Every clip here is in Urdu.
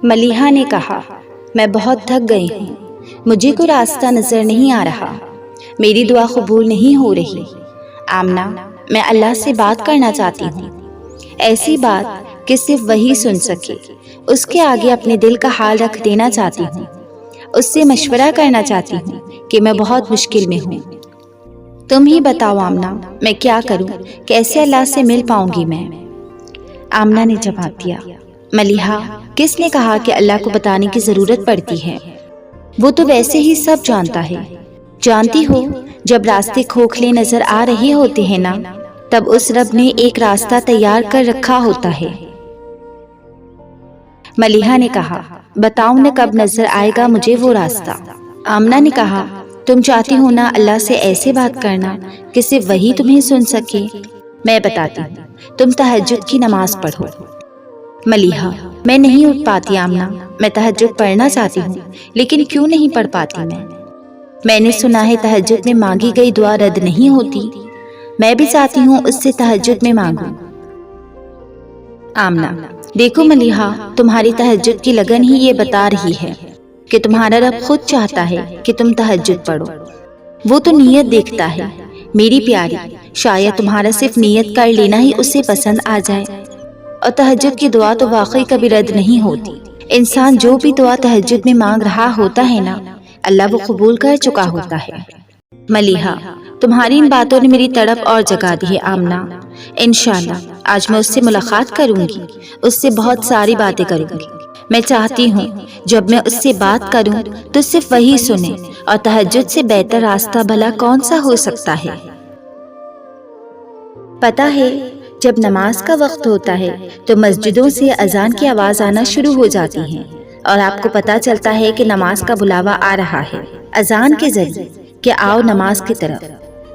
ملیحہ نے کہا، میں بہت تھک گئی ہوں، مجھے کوئی راستہ نظر نہیں آ رہا، میری دعا قبول نہیں ہو رہی۔ آمنہ، میں اللہ سے بات کرنا چاہتی ہوں، ایسی بات کہ صرف وہی سن سکے۔ اس کے آگے اپنے دل کا حال رکھ دینا چاہتی ہوں، اس سے مشورہ کرنا چاہتی ہوں کہ میں بہت مشکل میں ہوں۔ تم ہی بتاؤ آمنہ، میں کیا کروں؟ کیسے اللہ سے مل پاؤں گی میں؟ آمنہ نے جواب دیا، ملیحہ، کس نے کہا کہ اللہ کو بتانے کی ضرورت پڑتی ہے؟ وہ تو ویسے ہی سب جانتا ہے۔ جانتی ہو، جب راستے کھوکھلے نظر آ رہے ہوتے ہیں نا، تب اس رب نے ایک راستہ تیار کر رکھا ہوتا ہے۔ ملیحہ نے کہا، بتاؤ نہ کب نظر آئے گا مجھے وہ راستہ؟ آمنہ نے کہا، تم چاہتی ہو نا اللہ سے ایسے بات کرنا کہ صرف وہی تمہیں سن سکے؟ میں بتاتی ہوں، تم تہجد کی نماز پڑھو۔ ملیحہ، میں نہیں اٹھ پاتی آمنہ، میں تہجد پڑھنا چاہتی ہوں، لیکن کیوں نہیں پڑھ پاتی میں نے سنا ہے تہجد میں مانگی گئی دعا رد نہیں ہوتی، میں بھی چاہتی ہوں اس سے تہجد میں مانگوں۔ آمنہ، دیکھو ملیحہ، تمہاری تہجد کی لگن ہی یہ بتا رہی ہے کہ تمہارا رب خود چاہتا ہے کہ تم تہجد پڑھو، وہ تو نیت دیکھتا ہے۔ میری پیاری، شاید تمہارا صرف نیت کر لینا ہی اسے پسند آ جائے، اور تہجد کی دعا تو واقعی کبھی رد نہیں ہوتی۔ انسان جو بھی دعا تہجد میں مانگ رہا ہوتا ہے نا، اللہ وہ قبول کر چکا ہوتا ہے۔ ملیحہ، تمہاری ان باتوں نے میری تڑپ اور جگا دی ہے آمنہ۔ انشاءاللہ آج میں اس سے ملاقات کروں گی، اس سے بہت ساری باتیں کروں گی۔ میں چاہتی ہوں جب میں اس سے بات کروں تو صرف وہی سنے، اور تہجد سے بہتر راستہ بھلا کون سا ہو سکتا ہے؟ پتہ ہے، جب نماز کا وقت ہوتا ہے تو مسجدوں سے اذان کی آواز آنا شروع ہو جاتی ہے، اور آپ کو پتہ چلتا ہے کہ نماز کا بلاوا آ رہا ہے اذان کے ذریعے کہ آؤ نماز کی طرف۔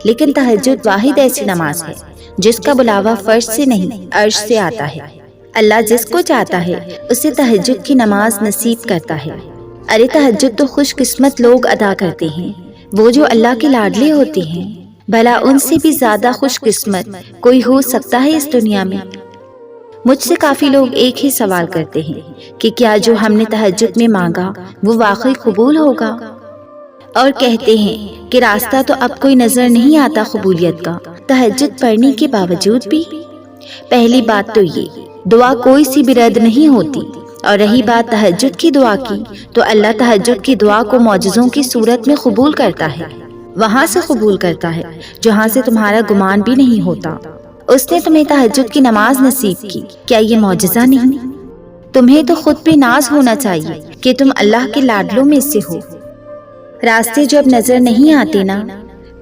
لیکن تہجد واحد ایسی نماز ہے جس کا بلاوا فرش سے نہیں عرش سے آتا ہے۔ اللہ جس کو چاہتا ہے اسے تہجد کی نماز نصیب کرتا ہے۔ ارے تہجد تو خوش قسمت لوگ ادا کرتے ہیں، وہ جو اللہ کے لاڈلے ہوتے ہیں، بھلا ان سے بھی زیادہ خوش قسمت کوئی ہو سکتا ہے اس دنیا میں؟ مجھ سے کافی لوگ ایک ہی سوال کرتے ہیں کہ کیا جو ہم نے تہجد میں مانگا وہ واقعی قبول ہوگا؟ اور کہتے ہیں کہ راستہ تو اب کوئی نظر نہیں آتا قبولیت کا، تہجد پڑھنے کے باوجود بھی۔ پہلی بات تو یہ، دعا کوئی سی بھی رد نہیں ہوتی، اور رہی بات تہجد کی دعا کی، تو اللہ تہجد کی دعا کو معجزوں کی صورت میں قبول کرتا ہے، وہاں سے قبول کرتا ہے جہاں سے تمہارا گمان بھی نہیں ہوتا۔ اس نے تمہیں تہجد کی نماز نصیب کی، کیا یہ معجزہ نہیں؟ تمہیں تو خود پہ ناز ہونا چاہیے کہ تم اللہ کے لاڈلوں میں سے ہو۔ راستے جب نظر نہیں آتے نا،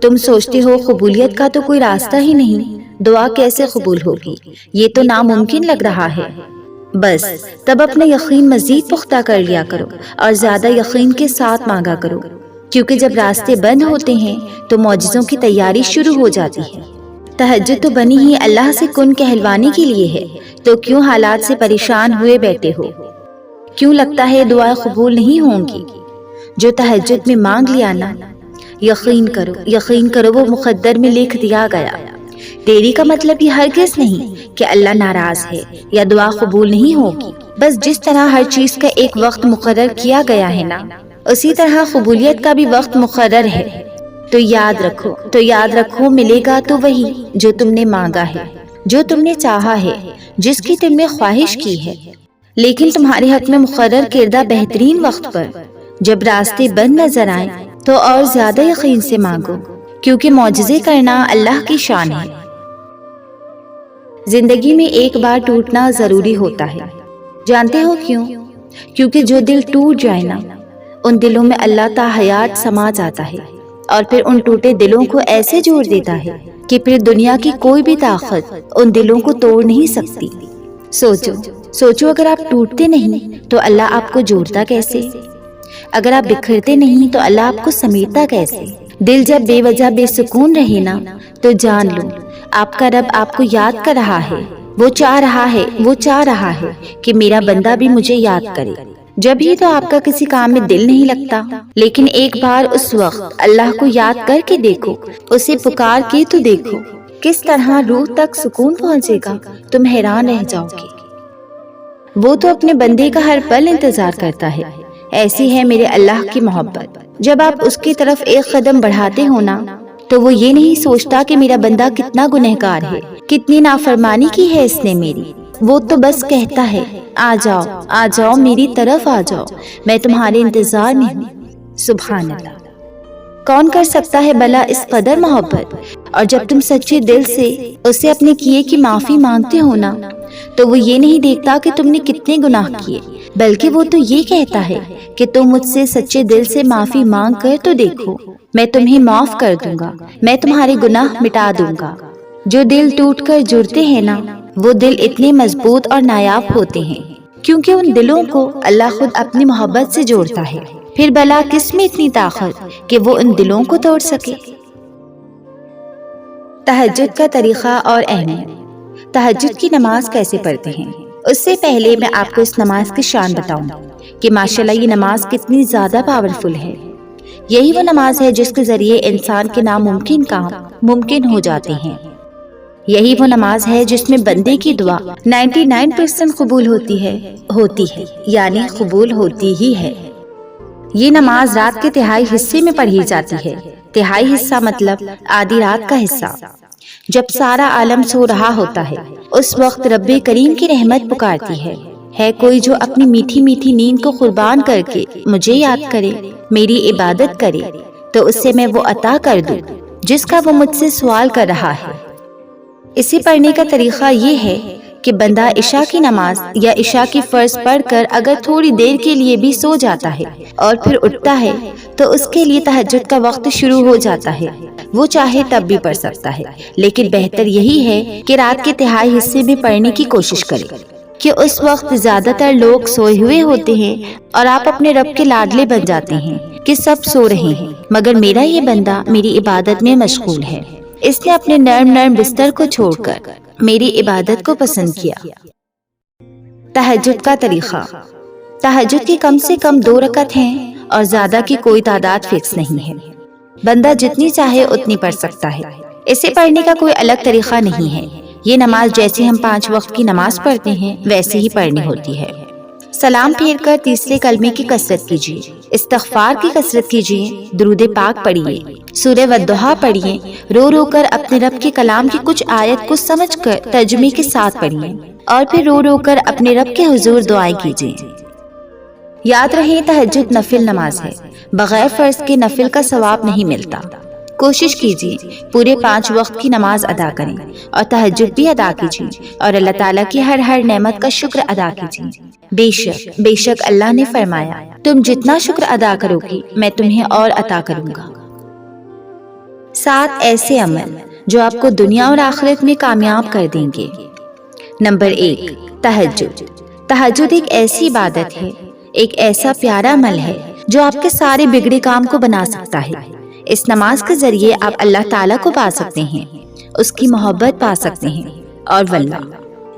تم سوچتے ہو قبولیت کا تو کوئی راستہ ہی نہیں، دعا کیسے قبول ہوگی، یہ تو ناممکن لگ رہا ہے۔ بس تب اپنا یقین مزید پختہ کر لیا کرو، اور زیادہ یقین کے ساتھ مانگا کرو، کیونکہ جب راستے بند ہوتے ہیں تو معجزوں کی تیاری شروع ہو جاتی ہے۔ تہجد تو بنی ہی اللہ سے کن کہلوانے کے لیے ہے، تو کیوں حالات سے پریشان ہوئے بیٹھے ہو؟ کیوں لگتا ہے دعائیں قبول نہیں ہوں گی؟ جو تہجد میں مانگ لیا نا، یقین کرو وہ مقدر میں لکھ دیا گیا۔ دیری کا مطلب یہ ہرگز نہیں کہ اللہ ناراض ہے یا دعا قبول نہیں ہوگی، بس جس طرح ہر چیز کا ایک وقت مقرر کیا گیا ہے نا، اسی طرح قبولیت کا بھی وقت مقرر ہے۔ تو یاد رکھو ملے گا تو وہی جو تم نے مانگا ہے، جو تم نے چاہا ہے، جس کی تم نے خواہش کی ہے۔ لیکن تمہارے حق میں مقرر کردہ بہترین وقت پر جب راستے بند نظر آئیں تو اور زیادہ یقین سے مانگو، کیونکہ معجزے کرنا اللہ کی شان ہے۔ زندگی میں ایک بار ٹوٹنا ضروری ہوتا ہے، جانتے ہو کیوں؟ کیونکہ جو دل ٹوٹ جائے نا، ان دلوں میں اللہ تا حیات سما جاتا ہے، اور پھر ان ٹوٹے دلوں کو ایسے جوڑ دیتا ہے کہ پھر دنیا کی کوئی بھی طاقت ان دلوں کو توڑ نہیں سکتی۔ سوچو اگر آپ ٹوٹتے نہیں تو اللہ آپ کو جوڑتا کیسے؟ اگر آپ بکھرتے نہیں تو اللہ آپ کو سمیٹتا کیسے؟ دل جب بے وجہ بے سکون رہے نا، تو جان لو آپ کا رب آپ کو یاد کر رہا ہے، وہ چاہ رہا ہے کہ میرا بندہ بھی مجھے یاد کرے۔ جب ہی تو آپ کا کسی کام میں دل نہیں لگتا، لیکن ایک بار اس وقت اللہ کو یاد کر کے دیکھو، اسے پکار کے تو دیکھو، کس طرح روح تک سکون پہنچے گا، تم حیران رہ جاؤ گے۔ وہ تو اپنے بندے کا ہر پل انتظار کرتا ہے۔ ایسی ہے میرے اللہ کی محبت، جب آپ اس کی طرف ایک قدم بڑھاتے ہو نا تو وہ یہ نہیں سوچتا کہ میرا بندہ کتنا گنہگار ہے، کتنی نافرمانی کی ہے اس نے میری۔ وہ تو بس کہتا ہے آ جاؤ آ جاؤ، میری طرف آ جاؤ، میں تمہارے انتظار میں ہوں۔ سبحان اللہ، کون کر سکتا ہے بھلا اس قدر محبت؟ اور جب تم سچے دل سے اسے اپنے کیے کی معافی مانگتے ہو نا تو وہ یہ نہیں دیکھتا کہ تم نے کتنے گناہ کیے، بلکہ وہ تو یہ کہتا ہے کہ تم مجھ سے سچے دل سے معافی مانگ کر تو دیکھو، میں تمہیں معاف کر دوں گا، میں تمہارے گناہ مٹا دوں گا۔ جو دل ٹوٹ کر جڑتے ہیں نا وہ دل اتنے مضبوط اور نایاب ہوتے ہیں کیونکہ ان دلوں کو اللہ خود اپنی محبت سے جوڑتا ہے۔ پھر بلا کس میں اتنی طاقت کہ وہ ان دلوں کو توڑ سکے؟ تہجد کا طریقہ اور اہمیت۔ تہجد کی نماز کیسے پڑھتے ہیں؟ اس سے پہلے میں آپ کو اس نماز کی شان بتاؤں کہ ماشاءاللہ یہ نماز کتنی زیادہ پاورفل ہے۔ یہی وہ نماز ہے جس کے ذریعے انسان کے ناممکن کام ممکن ہو جاتے ہیں۔ یہی وہ نماز ہے جس میں بندے کی دعا 99% قبول ہوتی ہے، یعنی قبول ہوتی ہی ہے۔ یہ نماز رات کے تہائی حصے میں پڑھی جاتی ہے۔ تہائی حصہ مطلب آدھی رات کا حصہ، جب سارا عالم سو رہا ہوتا ہے۔ اس وقت رب کریم کی رحمت پکارتی ہے کوئی جو اپنی میٹھی میٹھی نیند کو قربان کر کے مجھے یاد کرے، میری عبادت کرے تو اس سے میں وہ عطا کر دوں جس کا وہ مجھ سے سوال کر رہا ہے۔ اسے پڑھنے کا طریقہ یہ ہے کہ بندہ عشاء کی نماز یا عشاء کی فرض پڑھ کر اگر تھوڑی دیر کے لیے بھی سو جاتا ہے اور پھر اٹھتا ہے تو اس کے لیے تہجد کا وقت شروع ہو جاتا ہے۔ وہ چاہے تب بھی پڑھ سکتا ہے، لیکن بہتر یہی ہے کہ رات کے تہائی حصے میں پڑھنے کی کوشش کرے کہ اس وقت زیادہ تر لوگ سوئے ہوئے ہوتے ہیں اور آپ اپنے رب کے لاڈلے بن جاتے ہیں کہ سب سو رہے ہیں مگر میرا یہ بندہ میری عبادت میں مشغول ہے، اس نے اپنے نرم بستر کو چھوڑ کر میری عبادت کو پسند کیا۔ تہجد کا طریقہ۔ تہجد کی کم سے کم 2 رکعت ہیں اور زیادہ کی کوئی تعداد فکس نہیں ہے، بندہ جتنی چاہے اتنی پڑھ سکتا ہے۔ اسے پڑھنے کا کوئی الگ طریقہ نہیں ہے، یہ نماز جیسے ہم 5 وقت کی نماز پڑھتے ہیں ویسے ہی پڑھنی ہوتی ہے۔ سلام پھیر کر تیسرے کلمے کی کثرت کیجیے، استغفار کی کثرت کیجیے، درود پاک پڑھیے، سورہ والضحیٰ پڑھیے، رو رو کر اپنے رب کے کلام کی کچھ آیت کو سمجھ کر ترجمے کے ساتھ پڑھیے اور پھر رو رو کر اپنے رب کے حضور دعائیں کیجیے۔ یاد رہے تہجد نفل نماز ہے، بغیر فرض کے نفل کا ثواب نہیں ملتا۔ کوشش کیجیے پورے 5 وقت کی نماز ادا کریں اور تہجد بھی ادا کیجیے اور اللہ تعالیٰ کی ہر نعمت کا شکر ادا کیجیے۔ بے شک اللہ نے فرمایا تم جتنا شکر ادا کرو گی میں تمہیں اور عطا کروں گا۔ 7 ایسے عمل جو آپ کو دنیا اور آخرت میں کامیاب کر دیں گے۔ نمبر 1، تہجد۔ تہجد ایک ایسی عبادت ہے، ایک ایسا پیارا عمل ہے جو آپ کے سارے بگڑے کام کو بنا سکتا ہے۔ اس نماز کے ذریعے آپ اللہ تعالیٰ کو پا سکتے ہیں، اس کی محبت پا سکتے ہیں، اور واللہ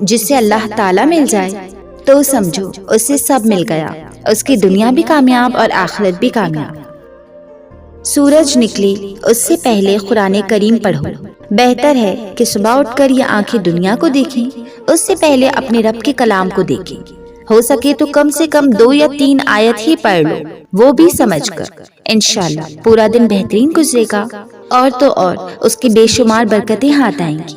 جس سے اللہ تعالیٰ مل جائے تو سمجھو اس سے سب مل گیا، اس کی دنیا بھی کامیاب اور آخرت بھی کامیاب۔ سورج نکلے اس سے پہلے قرآن کریم پڑھو۔ بہتر ہے کہ صبح اٹھ کر یہ آنکھیں دنیا کو دیکھیں، اس سے پہلے اپنے رب کے کلام کو دیکھیں۔ ہو سکے تو کم سے کم 2 یا 3 آیت ہی پڑھ لو، وہ بھی سمجھ کر۔ انشاءاللہ پورا دن بہترین گزرے گا اور تو اور اس کی بے شمار برکتیں ہاتھ آئیں گی۔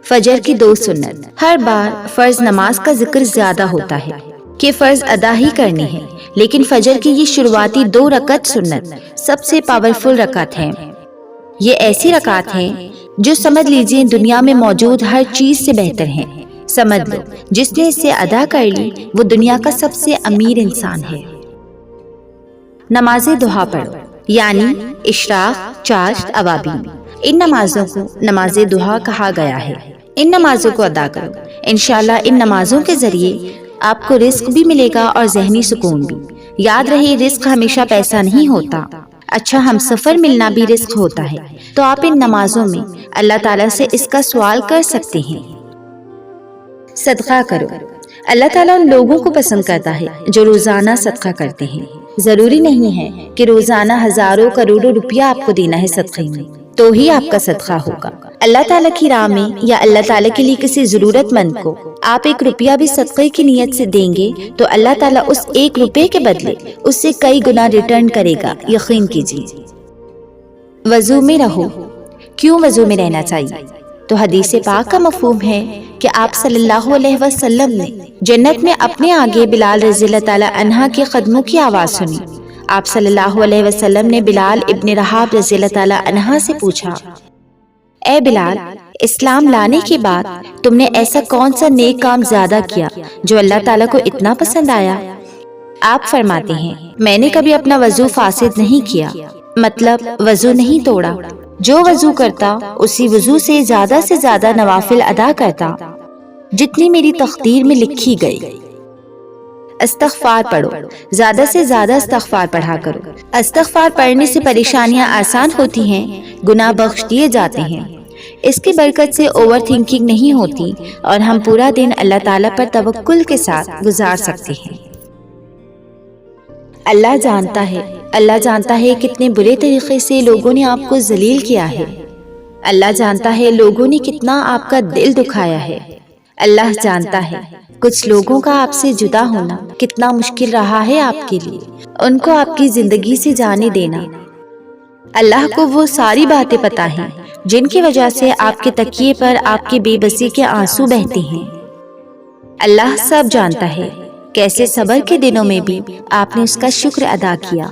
فجر کی 2 سنت۔ ہر بار فرض نماز کا ذکر زیادہ ہوتا ہے کہ فرض ادا ہی کرنی ہے، لیکن فجر کی یہ شروعاتی 2 رکعت سنت سب سے پاورفل رکعت ہیں۔ یہ ایسی رکعت ہیں جو سمجھ لیجئے دنیا میں موجود ہر چیز سے بہتر ہیں۔ سمجھ لو جس نے اسے ادا کر لی وہ دنیا کا سب سے امیر انسان ہے۔ نماز ضحیٰ پڑھو، یعنی اشراق، چاشت، اوابین۔ ان نمازوں کو نماز ضحیٰ کہا گیا ہے۔ ان نمازوں کو ادا کرو، انشاءاللہ ان نمازوں کے ذریعے آپ کو رزق بھی ملے گا اور ذہنی سکون بھی۔ یاد رہے رزق ہمیشہ پیسہ نہیں ہوتا، اچھا ہم سفر ملنا بھی رزق ہوتا ہے، تو آپ ان نمازوں میں اللہ تعالیٰ سے اس کا سوال کر سکتے ہیں۔ صدقہ کرو۔ اللہ تعالیٰ ان لوگوں کو پسند کرتا ہے جو روزانہ صدقہ کرتے ہیں۔ ضروری نہیں ہے کہ روزانہ ہزاروں کروڑوں روپیہ آپ کو دینا ہے صدقے میں تو ہی آپ کا صدقہ ہوگا۔ اللہ تعالیٰ کی راہ میں یا اللہ تعالیٰ کے لیے کسی ضرورت مند کو آپ 1 روپیہ بھی صدقے کی نیت سے دیں گے تو اللہ تعالیٰ اس 1 روپے کے بدلے اس سے کئی گنا ریٹرن کرے گا، یقین کیجیے۔ وضو میں رہو۔ کیوں وضو میں رہنا چاہیے؟ تو حدیث پاک کا مفہوم ہے کہ آپ صلی اللہ علیہ وسلم نے جنت میں اپنے آگے بلال رضی اللہ تعالیٰ عنہ کے قدموں کی آواز سنی۔ آپ صلی اللہ علیہ وسلم نے بلال ابن رحاب رضی اللہ تعالیٰ عنہ سے پوچھا، اے بلال، اسلام لانے کے بعد تم نے ایسا کون سا نیک کام زیادہ کیا جو اللہ تعالیٰ کو اتنا پسند آیا؟ آپ فرماتے ہیں، میں نے کبھی اپنا وضو فاسد نہیں کیا، مطلب وضو نہیں توڑا۔ جو وضو کرتا اسی وضو سے زیادہ نوافل ادا کرتا جتنی میری تقدیر میں لکھی گئی۔ استغفار پڑھو، زیادہ سے زیادہ استغفار پڑھا کرو۔ استغفار پڑھنے سے پریشانیاں آسان ہوتی ہیں، گناہ بخش دیے جاتے ہیں۔ اس کی برکت سے اوور تھنکنگ نہیں ہوتی اور ہم پورا دن اللہ تعالیٰ پر توکل کے ساتھ گزار سکتے ہیں۔ اللہ جانتا ہے کتنے برے طریقے سے لوگوں نے آپ کو ذلیل کیا ہے۔ اللہ جانتا ہے لوگوں نے کتنا آپ کا دل دکھایا ہے۔ اللہ جانتا ہے کچھ لوگوں کا آپ سے جدا ہونا کتنا مشکل رہا ہے آپ کے لیے، ان کو آپ کی زندگی سے جانے دینا۔ اللہ کو وہ ساری باتیں پتہ ہیں جن کی وجہ سے آپ کے تکیے پر آپ کی بے بسی کے آنسو بہتے ہیں۔ اللہ سب جانتا ہے کیسے صبر کے دنوں میں بھی آپ نے اس کا شکر ادا کیا۔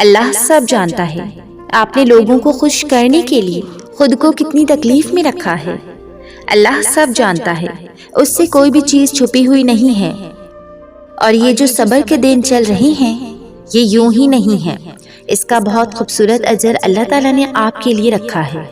اللہ سب جانتا ہے آپ نے لوگوں کو خوش کرنے کے لیے خود کو کتنی تکلیف میں رکھا ہے۔ اللہ سب جانتا ہے اس سے کوئی بھی چیز چھپی ہوئی نہیں ہے، اور یہ جو صبر کے دن چل رہے ہیں یہ یوں ہی نہیں ہے، اس کا بہت خوبصورت اجر اللہ تعالیٰ نے آپ کے لیے رکھا ہے۔